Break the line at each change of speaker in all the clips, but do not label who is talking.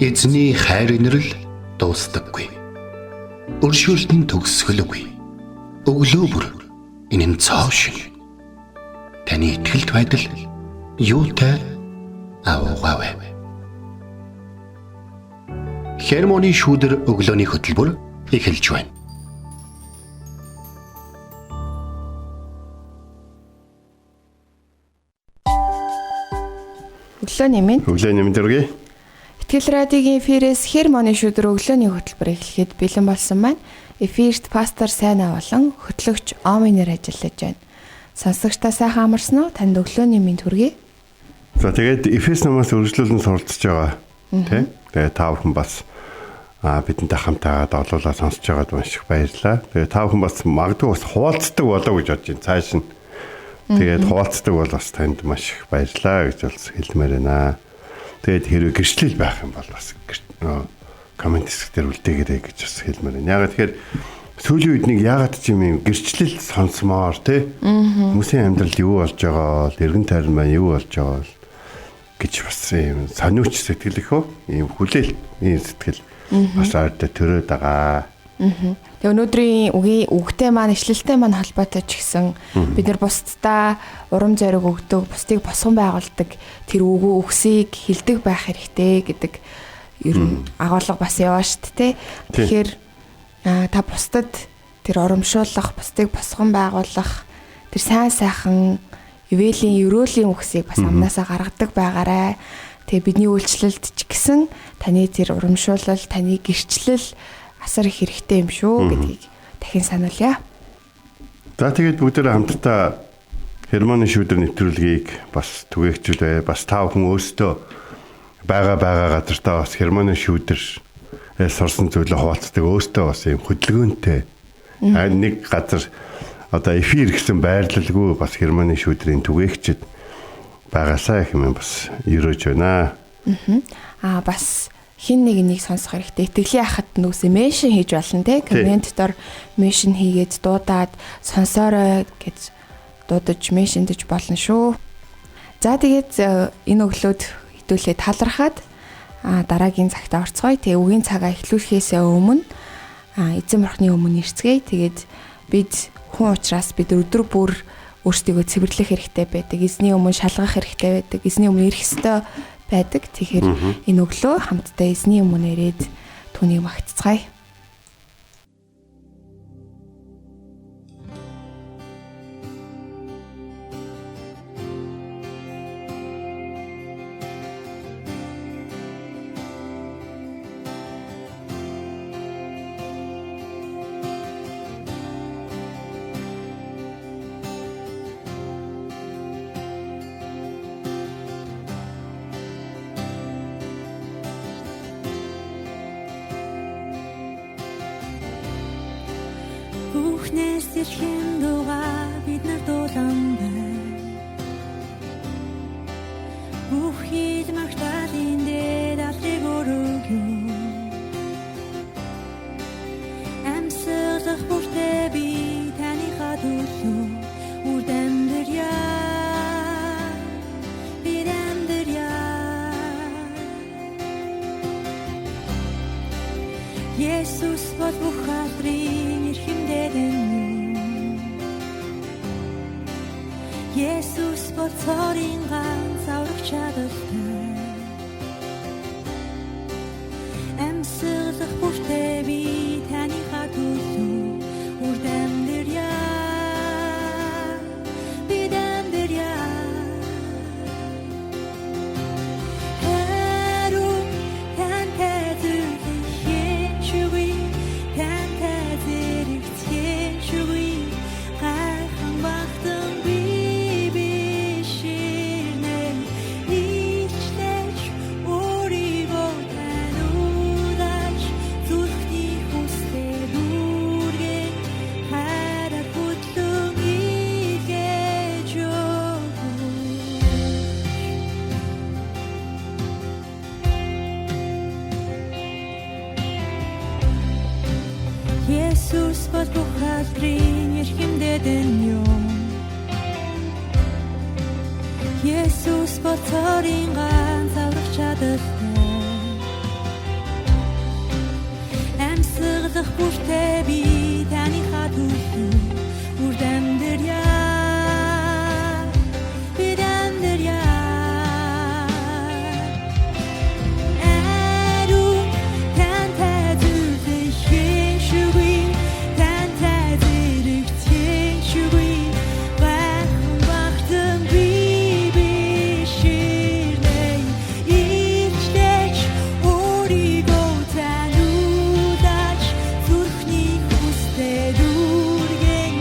Эзний хайр инрэл дуустдаггүй. Өршөөлт нь төгсгөлгүй. Өглөө бүр энэ нь цоо шиг. Таны итгэлт байдал юутай аваагаав. Хермоны шүүдэр өглөөний хөтөлбөр эхэлж байна.
Өглөөний мэнд хүргэе.
Итгэл радиогийн эфирээс Хермоны шүүдэр өглөөний хөтөлбөр эхлэхэд бэлэн болсон маань. Эфирт пастор Сайна болон хөтлөгч Оминер ажиллаж байна. Сонсогчдаа сайхан амарсан уу? Танд өглөөний мэнд хүргэе.
За тэгээд Эфес намаас үргэлжлүүлэн суралцж байгаа. Тэ? Тэгээд та бүхэн бас бидэнтэй хамтаагаад олоолаа сонсож байгаад маш их баярлалаа. Тэгээд та бүхэн бас магадгүй бас хуваалцдаг болоо гэж бодож байна. Цааш нь. Тэгээд хуваалцдаг бол бас танд маш их баярлалаа гэж бас хэлмээр байна. Тэгээд хэрвээ гэрчлэл байх юм бол бас коммент хэсгээр үлдээгээрэй гэж бас хэлмээр байна. Ягаад тэгэхээр сүүлийн үед нэг ягаад ч юм гэрчлэл сонсомоор те хүмүүсийн амьдралд юу болж байгаа бол эргэн тойрон маань юу болж байгаа бол гэж бас юм сониуч сэтгэл их үү ийм хүлээл ийм сэтгэл бас ард төрөөд байгаа.
Тэгээ өнөөдрийн үгтэй маань ишлэлтэй маань холбоотой ч гэсэн бид нар бусдаа урам зориг өгдөг, бусдыг босгон байгуулдаг тэр үгсийг хилдэг байх хэрэгтэй гэдэг ер нь агуулга бас яваа шүү дээ. Тэгэхээр та бусдад тэр урамшуулах, бусдыг босгон байгуулах тэр сайн ивэлийн ерөөлийн үгсийг бас амнаасаа гаргадаг байгаарай. Тэгээ бидний үйлчлэлд ч гэсэн таны тэр урамшуулал, таны гэрчлэл асар их хэрэгтэй юм шүү гэдгийг дахин сануулъя.
За тэгээд бүгдээрээ хамтдаа Хермоны шүүдэр нэвтрүүлгийг бас түгээгчүүлээ. Бас та бүхэн өөрсдөө байгаа газартаа бас Хермоны шүүдэр сурсан зүйлээ хуваалцдаг өөртөө бас юм хөдөлгөөнтэй. Нэг газар одоо эфир гэсэн байрлалгүй бас Хермоны шүүдрийн түгээгчд байгаасаа их юм бас өрөөж байна.
Бас хин нэг сонсох хэрэгтэй. Итгэлийн ахад нүгсээ меншн хийж болно те. Коммент дор меншн хийгээд дуудаад сонсоорой гэж дуудаж меншндэж болно шүү. За тэгээд энэ өглөөд хитүүлээ талархаад дараагийн цагт орцгоё. Тэгээ үгийн цагаа эхлүүлэхээс өмнө эзэн бурхны өмнө ирцгээе. Тэгээд бид хүн учраас бид өдөр бүр өөрсдийгөө цэвэрлэх хэрэгтэй байдаг. Эзний өмнө шалгах хэрэгтэй байдаг. Эзний өмнө ирэх ёстой байдаг. Тэгэхээр энэ өглөө хамтдаа эзний өмнө ирээд түүнийг магтцгаая.
Бүхнээс ирхэн дугаа бид нар дуулан байна. Бүх хил магтаалын дээр алдрыг өргөё. Амьсгалах бүртээ би таныхаа төлөө үрд амьдрья. Бид амьдрья. Есүс бол бүх алдрын эрхэмдээд Есүс бол цорын ганц аврах чадaltaй. Амьсгалах бүртээ би таныхаа төлөө үрд амьдрья. Бид амьдрья. Харин тантай зүрхийн шүгүй, тантай зэрэгцгийн шүгүй гайхан багтан би Есүс бол бүх алдрын эрхэмдээд юм. Есүс бол цорын ганц аврах чадaltaй. Арлах бүртээ би таны хатуу үрдэмдэрья бидэмдэрья Ару тантай зүрхэн шүгүй тантай зэрэгцэн шүгүй бахан бахтан би ширнэй ирчдэж өөрийгөө тануулж зүрхний хүстэй дүргэн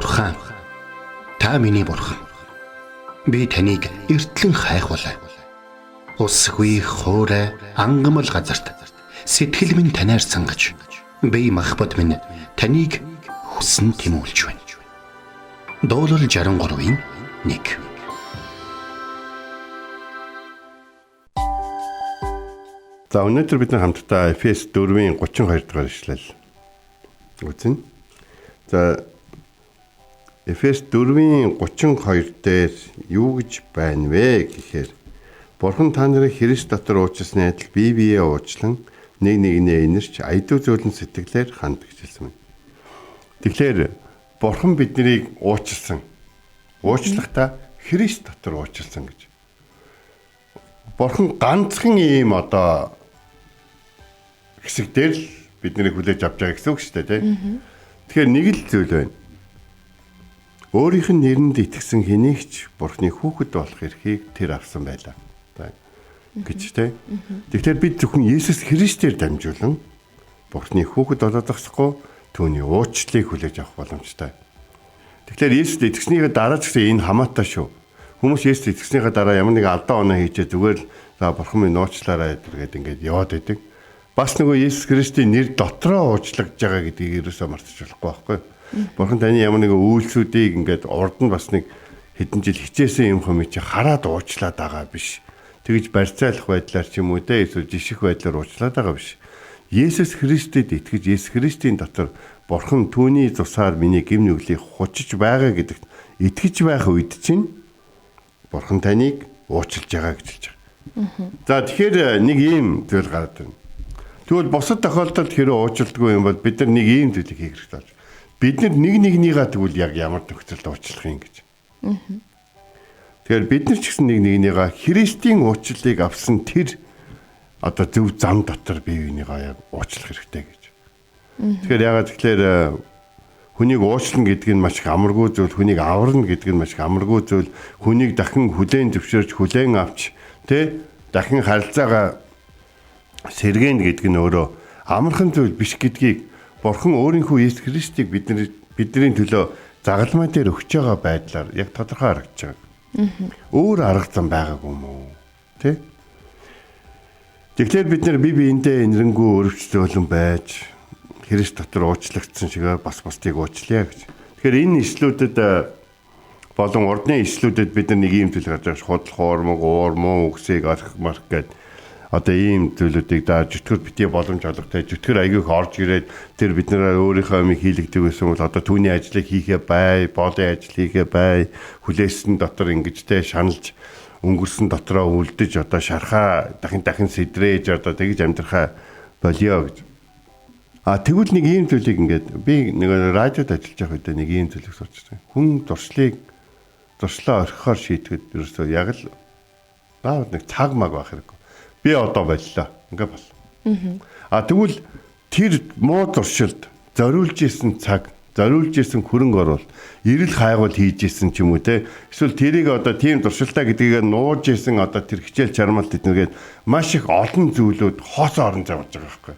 Бурхан, та миний бурхан. Би таныг эртлэн хайхвалаа. Усгүй хоорой ангамл газарт сэтгэл минь танаар сангаж, би махбат минь таныг хүсн тимүүлж байна. Дуурал 63-ийн 1.
За өнөөдөр бид хамтдаа Эфес 4-ийн 32 дугаар ишлэл үзнэ. За Эфес 4-ийн 32 дээр юу гэж байна вэ гэхээр Бурхан та нарыг Христ дотор уучлсны адил бие биеэ уучлан нэг нэгнээ инэрч айдуу зөөлөн сэтгэлээр ханд гэж хэлсэн байна. Тэгэхээр Бурхан биднийг уучлсан. Уучлахдаа Христ дотор уучлсан гэж. Бурхан ганцхан ийм одоо хэсэг дээр л биднийг хүлээж авч байгаа гэсэн үг шүү дээ, тийм. Тэгэхээр нэг л зүйл байна. Өөрийнх нь нэрэнд итгэсэн хэнийгч Бурханы хүүхэд болох эрхийг тэр авсан байлаа. Гэж тийм. Тэгэхээр бид зөвхөн Есүс Христээр дамжуулан Бурханы хүүхэд болоод зогсохгүй түүний уучлалыг хүлээж авах боломжтой. Тэгэхээр Есүст итгэснийхээ дараа ч гэсэн энэ хамаатай шүү. Хүмүүс Есүст итгэснийхээ дараа ямар нэгэн алдаа оноо хийчээ зүгээр л за Бурхан минь уучлаарай гэдгээд ингээд яваад байдаг. Бас нөгөө Есүс Христийн нэр дотроо уучлагдж байгаа гэдгийг ерөөсөө мартаж болохгүй байхгүй. Бурхан таны ямар нэгэн үйлсүүдийг ингээд урд нь бас нэг хэдэн жил хичээсэн юм хүмүүс чи хараад уучлаад байгаа биш. Тэгж барьцаалах байдлаар ч юм уу те эсвэл жиших байдлаар уучлаад байгаа биш. Есүс Христэд итгэж Есүс Христийн дотор Бурхан түүний цусаар миний гэм нүглийг хучиж байгаа гэдэгт итгэж байх үед чинь Бурхан таныг уучлж байгаа гэж хэлж байгаа. За тэгэхээр нэг ийм зүйл гараад байна. Тэгвэл бусад тохиолдолд хэрэв уучлдаггүй юм бол бид нар нэг ийм зүйлийг хийх хэрэгтэй болж. Бид нар нэг нэгнийгаа тэгвэл яг ямар нөхцөлд уучлах юм гэж. Тэгэхээр бид нар ч гэсэн нэг нэгнийгаа Христийн уучлалыг авсан тэр одоо зөв зам дотор бие бинийгаа яг уучлах хэрэгтэй гэж. Тэгэхээр ягаад тэгэхээр хүнийг уучлах гэдэг нь маш их амаргүй зүйл, хүнийг аварна гэдэг нь маш их амаргүй зүйл, хүнийг дахин хүлээн зөвшөөрч хүлээн авч тэ дахин харилцаагаа сэргээн гэдэг нь өөрөө амархан зүйл биш гэдгийг Бурхан өөрийнхөө Есүс Христийг бидний төлөө загалмай дээр өгч байгаа байдлаар яг тодорхой харагдаж байгаа. Өөр арга зам байгаагүй юм уу? Тэ? Тэгэхээр бид нар бие биендээ инэрэнгүү өрөвчлөлөн байж Христ дотор уучлагдсан шигээр бас бусдыг уучлая гэж. Тэгэхээр энэ ишлүүдэд болон урдны ишлүүдэд бид нар нэг юм зүйл гарч байгаа. Худал хуурмаг, уурмуу, үгсийг арах марх гэдэг одоо ийм зүйлүүдийг дааж зүтгэр битгий боломж олготой зүтгэр аягүйх орж ирээд тэр бид нараа өөрийнхөө амийг хийлэгдэг байсан бол одоо түүний ажлыг хийхээ бай, боолын ажил хийхээ бай, хүлээсэн дотор ингэжтэй шаналж өнгөрсөн дотроо үлдэж одоо шархаа дахин сэдрээж одоо тэгж амьдрахаа болио гэж. Тэгвэл нэг ийм зүйлийг ингээд би нэг радиод ажиллаж байх үедээ нэг ийм зүйлийг суучихсан. Хүн дуршлаа орхихоор шийтгэд ерөөсөө яг л заавал нэг цаг маг байх хэрэггүй. Би одоо боллоо. Ингээ бол. Тэгвэл тэр муу дуршилд зориулж исэн цаг, зориулж исэн хөрөнгө оруулалт, эрэл хайгуул хийж исэн ч юм уу те. Эсвэл тэрийг одоо тийм дуршилтаа гэдгийг нууж исэн одоо тэр хичээл чармалт эднэргээд маш их олон зүйлүүд хоосоо орон зай болж байгаа байхгүй.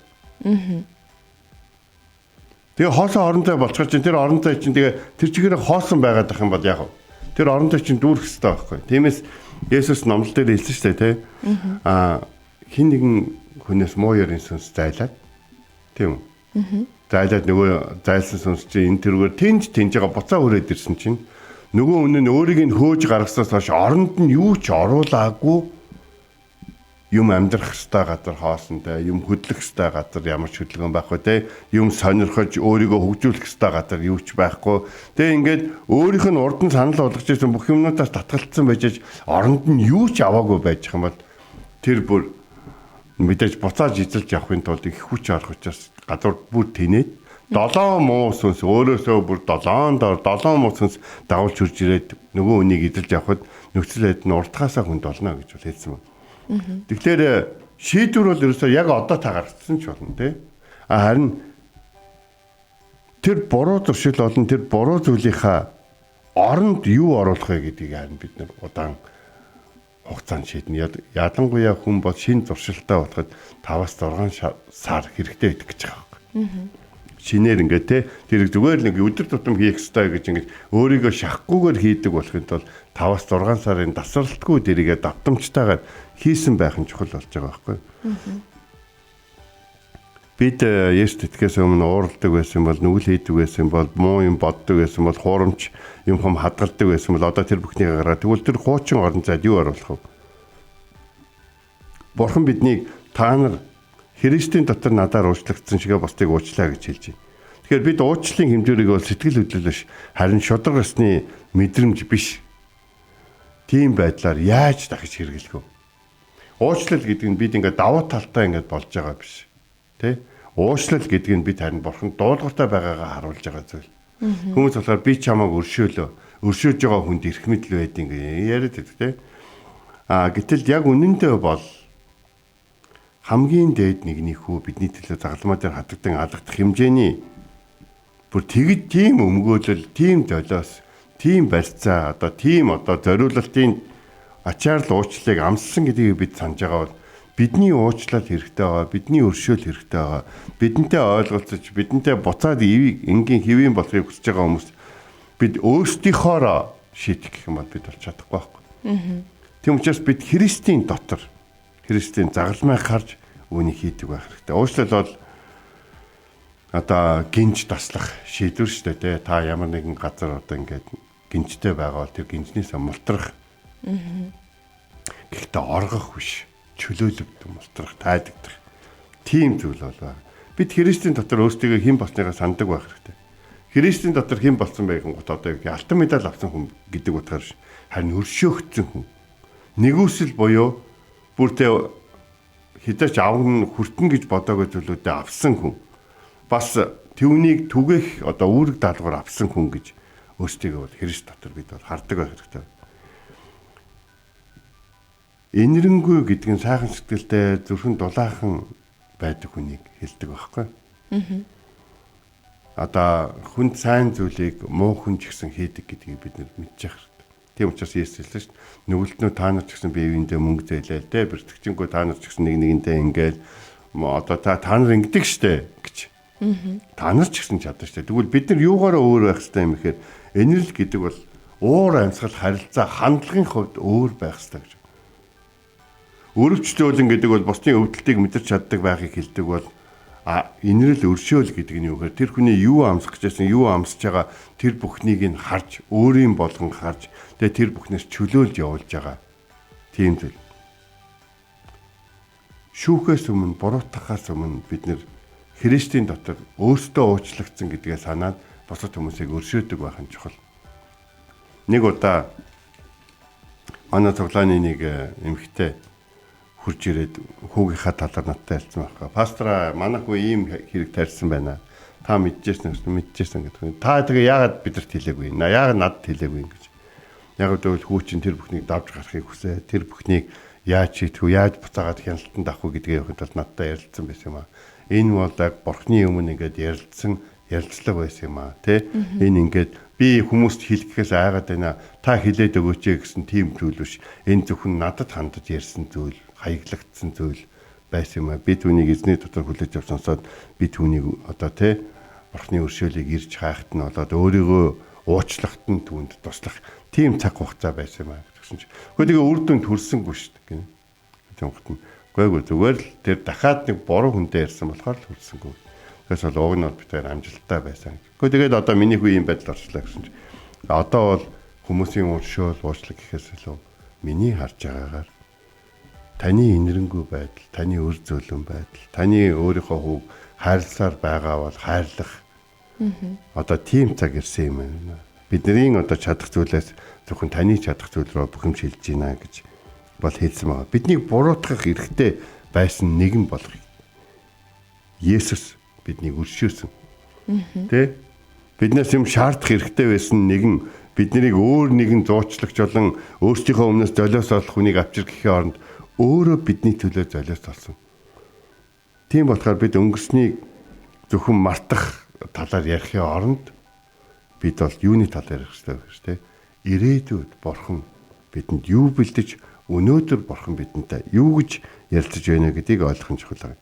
Тэгээ хоосоо орон зай болчиход чинь тэр орон зай чинь тэгээ тэр чигээр хоосон байгаад байх юм бол яг тэр орон зай чинь дүүрэх хэрэгтэй байхгүй. Тиймээс Есүс номлол дээр хэлсэн шүү дээ те. Хин нэгэн хүнээс муу ёрын сүнс зайлаад тийм үү? Зайлаад нөгөө зайлсан сүнс чинь энэ тэргээр тэнж байгаа буцаа өрөөд ирсэн чинь нөгөө үнэн нь өөрийг нь хөөж гаргаснаас хойш оронд нь юу ч оруулаагүй юм амьдрах хэвээр газар хоосонтой, юм хөдлөх хэвээр газар ямар ч хөдөлгөөн байхгүй те, юм сонирхож өөрийгөө хөгжүүлэх хэвээр газар юу ч байхгүй. Тэгээ ингээд өөрийнх нь урд нь санал болгож ирсэн бүх юмнуудаас татгалцсан байж оронд нь юу ч аваагүй байж байгаа юм бол тэр бүр мэдээж буцааж эзэлж явахын тулд их хүч орох учраас гадуур бүр тэнээд 7 муу сүнс өөрөөсөө бүр 7 муу сүнс дагуулж хурж ирээд нөгөө үнийг эзэлж явахад нөхцөл байдал нь уртгаасаа хүнд болно гэж хэлсэн байна. Тэгэхээр шийдвэр бол ерөөсөө яг одоо та гаргацсан ч болно тий. Харин тэр буруу зуршил болон тэр буруу зүйлийнхаа оронд юу оруулах вэ гэдгийг харин бид нар удаан хугацаанд шийднэ. Ялангуяа хүн бол шинэ зуршилтай болоход 5-6 сар хэрэгтэй байдаг гэж байгаа юм. шинээр ингээд те тэр зүгээр нэг өдөр тутам хийх ёстой гэж ингээд өөрийгөө шахахгүйгээр хийдэг болохын тулд 5-6 сарын тасралтгүй дэрийгээ давтамжтайгаар хийсэн байх нь чухал болж байгаа байхгүй. Бид Есүст итгэхээс өмнө уурладаг байсан бол, нүгэл хийдэг байсан бол, муу юм боддог байсан бол, хуурамч юм хадгалдаг байсан бол одоо тэр бүхнийг гаргаад тэгвэл тэр хуучин орон зайд юу оруулах вэ? Бурхан биднийг та нар Христийн дотор надаар уучлагдсан шигээ бусдыг уучлаа гэж хэлж байна. Тэгэхээр бид уучлалын хэмжүүрийг бол сэтгэл хөдлөл биш, харин шудраг ёсны мэдрэмж биш. Тийм байдлаар яаж дахиж хэрэглэх вэ? Уучлал гэдэг нь бид ингээд давуу талтай ингээд болж байгаа биш. Тэ? Уучлал гэдэг нь бид харин Бурханд дуулууртай байгаагаа харуулж байгаа зүйл. Хүмүүс болохоор би чамайг өршөөж байгаа хүнд эрх мэдэл байд ингээ яриад байдаг тэ. Гэтэл яг үнэндээ бол хамгийн дээд нэгний хүү бидний төлөө загалмаа дээр хатагдан алгадах хэмжээний бүр тэгж тийм өмгөөлөл, тийм долоос, тийм барьцаа, одоо тийм одоо зориулалтын ачаар л уучлалыг амссан гэдгийг бид санаж байгаа бол бидний уучлал хэрэгтэй байгаа, бидний өршөөл хэрэгтэй байгаа. Бидэнтэй ойлголцож, бидэнтэй буцаад энгийн хэвийн болохыг хүсэж байгаа хүмүүс бид өөрсдийнхоороо шийдэх гэх юм бол бид бол чадахгүй байхгүй. Тийм учраас бид Христийн дотор Христийн загалмайг харж үүнийг хийдэг байх хэрэгтэй. Уучлал бол одоо гинж таслах шийдвэр шүү дээ. Та ямар нэгэн газар одоо ингээд гинжтэй байгаа бол тэр гинжнээс мултрах. Гэхдээ оргох биш. Чөлөөлөгдөв, мултрах, тайдагдах. Тийм зүйл бол байна. Бид Христийн дотор өөрсдөө хэн болсныгаа сандаг байх хэрэгтэй. Христийн дотор хэн болсон байхын гот одоо алтан медаль авсан хүн гэдэг утгаар харин өршөөгдсөн хүн. Нэгүсэл буюу бүртээ хідэж авна хүртэн гэж бодоагүй зүйлүүдэд авсан хүн. Бас түүнийг түгэх одоо үүрэг даалгавар авсан хүн гэж өөрсдөө бол Христ дотор бид бол хардаг байх хэрэгтэй. Инэрэнгүй гэдэг нь сайхан сэтгэлтэй зүрхэн дулаахан байдаг хүнийг хэлдэг байхгүй. Одоо хүнд сайн зүйлийг муу хүн ч гэсэн хийдэг гэдгийг бид мэдчих хэрэгтэй. Тийм учраас Есүс хэлсэн шүү дээ. Нүгэлтнөө та нар ч гэсэн биеиндээ мөнгө зээлээ те бэртгчингөө та нар ч гэсэн нэг нэгэнтэй ингээл одоо та нар ингэдэг штэ гэж. Та нар ч гэсэн чадна штэ. Тэгвэл бид нар юугаараа өөр байх хэрэгтэй юм гэхээр энэрл гэдэг бол уур амьсгал харилцаа хандлагын хувьд өөр байх хэрэгтэй гэж. Өрөвчлөлөн гэдэг бол бусдын өвдөлтийг мэдэрч чаддаг байхыг хэлдэг бол инэрл өршөөл гэдэг нь юу гэхээр тэр хүний юу амсах гэжсэн юу амсж байгаа тэр бүхнийг нь харж өөрийн болгон харж тэгээ тэр бүхнээс чөлөөлж явуулж байгаа тийм зүйл. Шүүхээс өмнө буруутахаас өмнө бид нэр Христийн дотор өөртөө уучлагдсан гэдгээ санаад бусад хүмүүсийг өршөөдөг байх нь чухал. Нэг удаа манай цуглааны нэг эмэгтэй хурж ирээд хүүгийнхаа талаар надтай хэлсэн байхгүй. Пастора манайх үе ийм хэрэг тарьсан байна. Та мэдчихсэн гэдэг. Та тэгээ яагаад бидэрт хэлээгүй? Яагаад надад хэлээгүй гэж. Яг гэвэл хүү чинь тэр бүхнийг давж гарахыг хүсээ. Тэр бүхнийг яаж шийдэх вэ? Яаж буцаагаад хяналтанд авах вэ гэдгээ явахад бол надтай ярилцсан байсан юм аа. Энэ бол яг Бурхны өмнө ингээд ярилцлага байсан юм аа. Тэ? Энэ ингээд би хүмүүст хэлэхээс айгаад байна. Та хэлээд өгөөч гэсэн тийм зүйл биш. Энэ зөвхөн надад хандаж ярьсан зүйл. Хаяглагдсан зүйл байсан юм а. Би түүнийг эзний дотор хүлээж авч сонсоод би түүнийг одоо тэ Бурхны өршөөлийг ирж хайхт нь болоод өөрийгөө уучлахт нь түүнд туслах тийм цаг хугацаа байсан юм а гэсэн чинь. Гэхдээ тэгээ үр дүнд хүрсэнгүй шүү дээ гэнэ. Тийм хот нь. Гойгүй зүгээр л тэр дахиад нэг буруу хүнтэй ярьсан болохоор л хүрсэнгүй. Тэгээс бол уг нь бол битээр амжилттай байсан. Гэхдээ тэгээд одоо миний хүү юм байдал орчлаа гэсэн чинь. Одоо бол хүмүүсийн өршөөл уучлах гэхээс илүү миний харж байгаагаар таны инэрэнгүй байдал, таны өр зөөлөн байдал, таны өөрийнхөө хүүг хайрласаар байгаа бол хайрлах. Одоо тийм цаг ирсэн юм байна. Бидний одоо чадах зүйлээс зөвхөн таны чадах зүйл рүү бүхэм шилжиж байна гэж бол хэлсэн байгаа. Биднийг буруутгах эрхтэй байсан нэгэн болох. Есүс биднийг өршөөсөн. Тэ? Биднээс юм шаардах эрхтэй байсан нэгэн биднийг өөр нэгэн зуучлагч болон өөрсдийнхөө өмнөөс золиос олох хүнийг авчир гэхийн оронд өөрөө бидний төлөө золиос олсон. Тийм болохоор бид өнгөрснийг зөвхөн мартах талаар ярихын оронд бид бол юуны талаар ярих хэрэгтэй вэ шүү дээ. Ирээдүйд Бурхан бидэнд юу бэлдэж өнөөдөр Бурхан бидэнтэй юу гэж ярилцаж байна гэдгийг ойлгох нь чухал.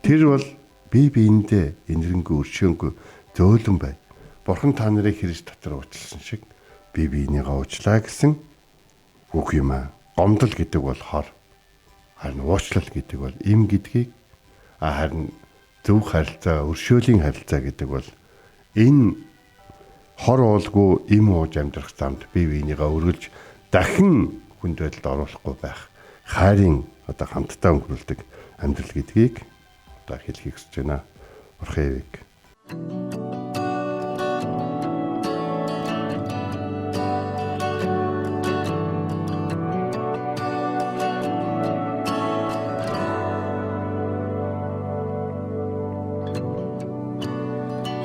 Тэр бол бие биендээ энэрэнгүй өршөөнгүй зөөлөн бай. Бурхан та нарыг Христ дотор уучлсан шиг бие биенийгээ уучлаа гэсэн үг юм аа. Гомдол гэдэг бол хор. Харин уучлал гэдэг бол им гэдгийг харин зөв харилцаа, өршөөлийн харилцаа гэдэг бол энэ хор уулгүй им ууж амьдрах замд бие биенийгээ өргөлж дахин хүнд байдалд оруулахгүй байх. Хайрын одоо хамтдаа өнгөрүүлдэг амьдрал гэдгийг одоо хэлхийг хүсэж байна. Орхон эвэг.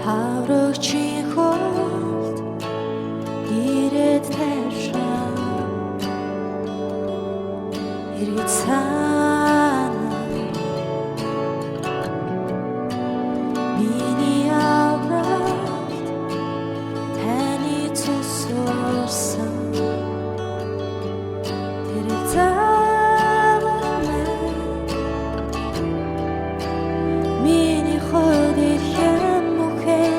Хаврагчийн хөлд ирээд тайвшаа эргэж санаа миний авралт таны цусурсан тэр заваа миний хойд ихэн мөхөө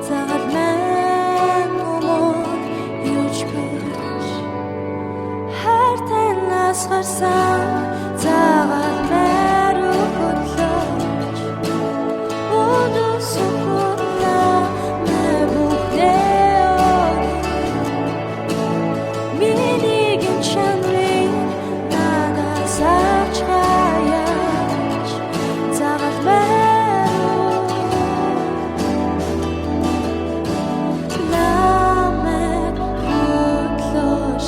цагаат мэн мумод юуч биш хайртай насгарсан цагаат мэр өгөрлөж удусухна мэбухнээ миний гинчанри надаас авч хаяж цагаат мэр намайг хөтлөж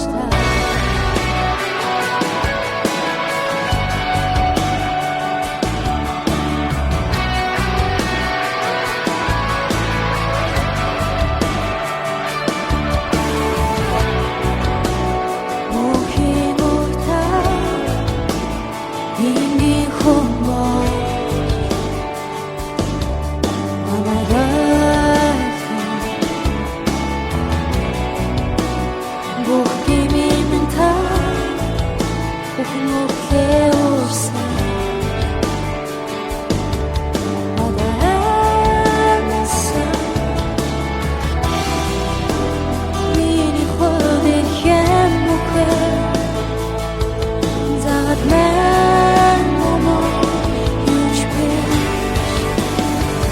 Мөнхийн уртаа ингийн хумоо Бухгимин та Бухмукле урсан Адаэмсэн Миний ходи хэм мухэ Загад мэн момо юуч биш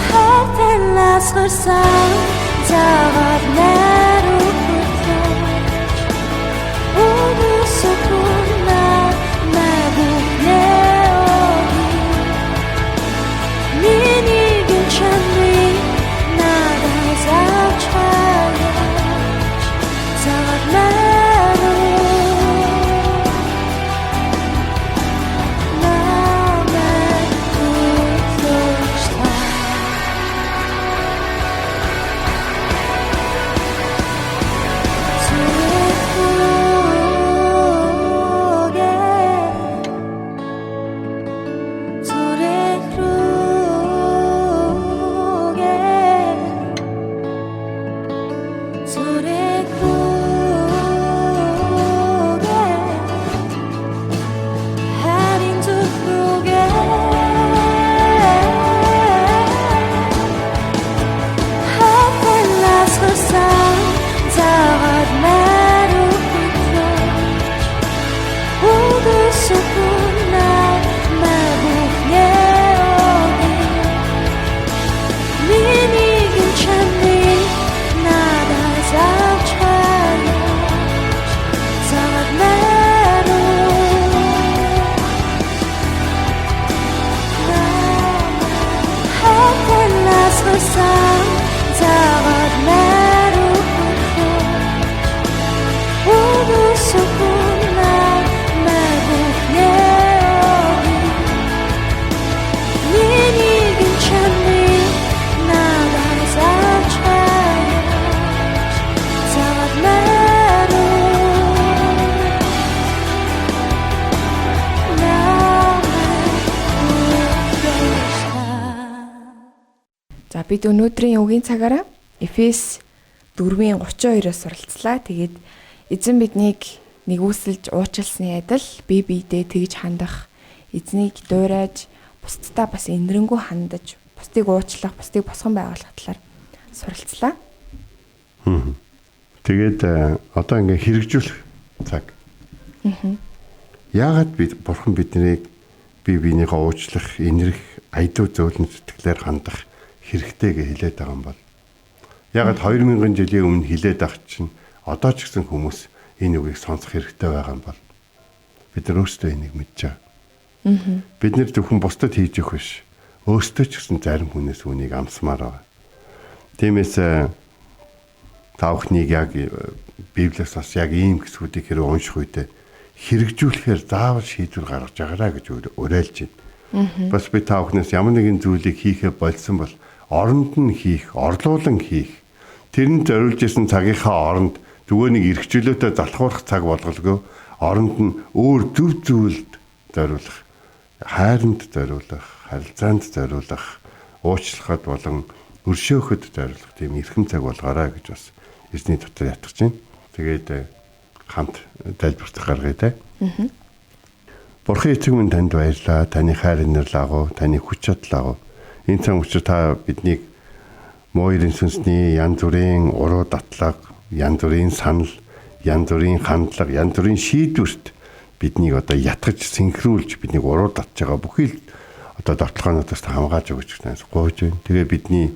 Хартэн ласгарсан Загад мэр өгөрлөж удусухна мэбухнээ миний гинчанри надаас авч хаяж цагаат мэр намайг хөтлөж
Бид өнөөдрийн үгийн цагаараа Эфес 4:32-оос суралцлаа. Тэгээд эзэн биднийг нэгүсэлж уучлсны адил бие биедээ тэгж хандах, эзнийг дуурайж бусдтай бас инэрэнгүү хандаж, бусдыг уучлах, бусдыг босгон байгуулах талаар суралцлаа.
Тэгээд одоо ингээ хэрэгжүүлэх цаг. Яагаад бурхан биднийг бие биенийхээ уучлах, инэрх, айдуу зөөлөн сэтгэлээр хандах хэрэгтэй гэж хэлээд байгаа юм бол. Яагаад 2000 жилийн өмнө хэлээд ах чинь одоо ч гэсэн хүмүүс энэ үгийг сонсох хэрэгтэй байгаа юм бол. Бид нар өөрсдөө энийг мэдж байгаа. Бид нэр зөвхөн бусдад хийж өгөх биш. Өөрсдөө ч гэсэн зарим хүнээс үнийг амсмаар байгаа. Тиймээс таахныг яг Библиэс бас яг ийм хэсгүүдийг хэрэг унших үедээ хэрэгжүүлэхээр заавал шийдвэр гаргаж агараа гэж уриалж байна. Бас би таахнаас ямар нэгэн зүйлийг хийхэ болсон бол оронд нь хийх, орлуулан хийх. Тэрэнд зориулж исэн цагийнхаа оронд зүгээр нэг эрхчлөөтэй залхуурах цаг болголгүй оронд нь өөр зөв зүйлд зориулах, хайранд зориулах, харилцаанд зориулах, уучлахад болон өршөөхөд зориулах тийм эрхэм цаг болгоорой гэж бас эзний дотор ятгах чинь. Тэгээд хамт тайлбарлах гаргая те. Бурхан эцэг минь танд баярлалаа. Таны хайр инэрл агуу, таны хүч чадал агуу. Энэ цаг учраас та биднийг муурын сүнсний янз бүрийн уруу датлаг, янз бүрийн санал, янз бүрийн хандлага, янз бүрийн шийдвэрт биднийг одоо ятгаж синхруулж биднийг уруу татж байгаа бүхий л одоо дотлохоонуудаас хамгааж өгч гэнээс гуйж байна. Тэгээ бидний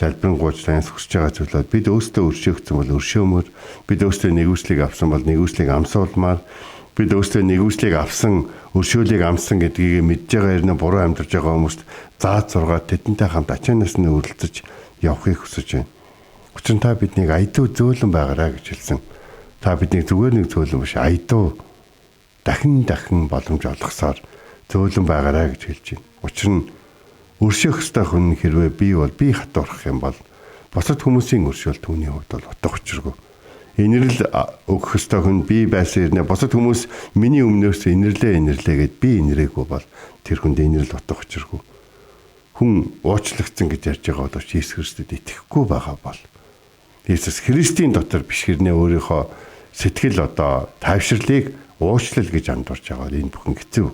залбирэн гуйжлаас хүсэж байгаа зүйлүүд бид өөрсдөө өршөөгдсөн бол өршөөмөр, бид өөрсдөө нэгүслийг авсан бол нэгүслийг амсуулмаар, бид өөрсдөө нэгүслийг авсан, өршөөлийг амсан гэдгийг мэдж байгаа хэрнээ буруу амьдарч байгаа хүмүүст зааж сургаад тэдэнтэй хамт ачаанаас нь өрөлдөж явахыг хүсэж байна. Учир нь та биднийг айдуу зөөлөн байгаарай гэж хэлсэн. Та биднийг зүгээр нэг зөөлөн биш, айдуу дахин боломж олгосоор зөөлөн байгаарай гэж хэлж байна. Учир нь өршөөх ёстой хүн хэрвээ би бол би хатуурах юм бол бусад хүмүүсийн өршөөл түүний хувьд бол утга учиргүй. Инэрл өгөх ёстой хүн би байсан хэрнээ бусад хүмүүс миний өмнөөс инэрлээ гэд би инэрээгүй бол тэр хүнд инэрл утга учиргүй. Хүн уучлагдсан гэж ярьж байгаа бол Иесус Христэд итгэхгүй байгаа бол Иесус Христийн дотор биш хэрнээ өөрийнхөө сэтгэл одоо тайвширлыг уучлал гэж андуурч байгаа. Энэ бүхэн хэцүү.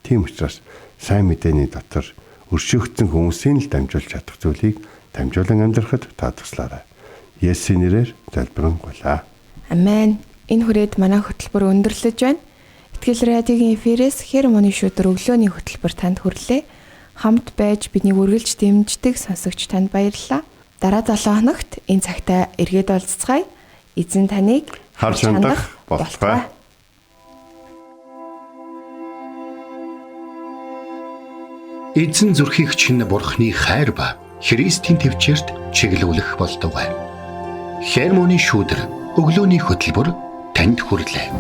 Тийм учраас сайн мэдээний дотор өршөөгдсөн хүмүүсийн л дамжуулж чадах зүйлийг дамжуулан амьдрахад та туслаарай. Есүсийн нэрээр залбирanгуйлаа.
Амен. Энэ хүрээд манай хөтөлбөр өндөрлөж байна. Итгэл радиогийн эфирээс хэр моны шүдэр өглөөний хөтөлбөр танд хүрлээ. Хамт байж биднийг үргэлж дэмждэг сонсогч танд баярлалаа. Дараа 7 хоногт энэ цагтаа эргээд уулзцгаая. Эзэн таныг
харж хандах болтугай.
Эзэн зүрхийг чинь бурхны хайр ба Христийн төвчөрт чиглүүлэх болтугай. Хермоны шүүдэр өглөөний хөтөлбөр танд хүрлээ.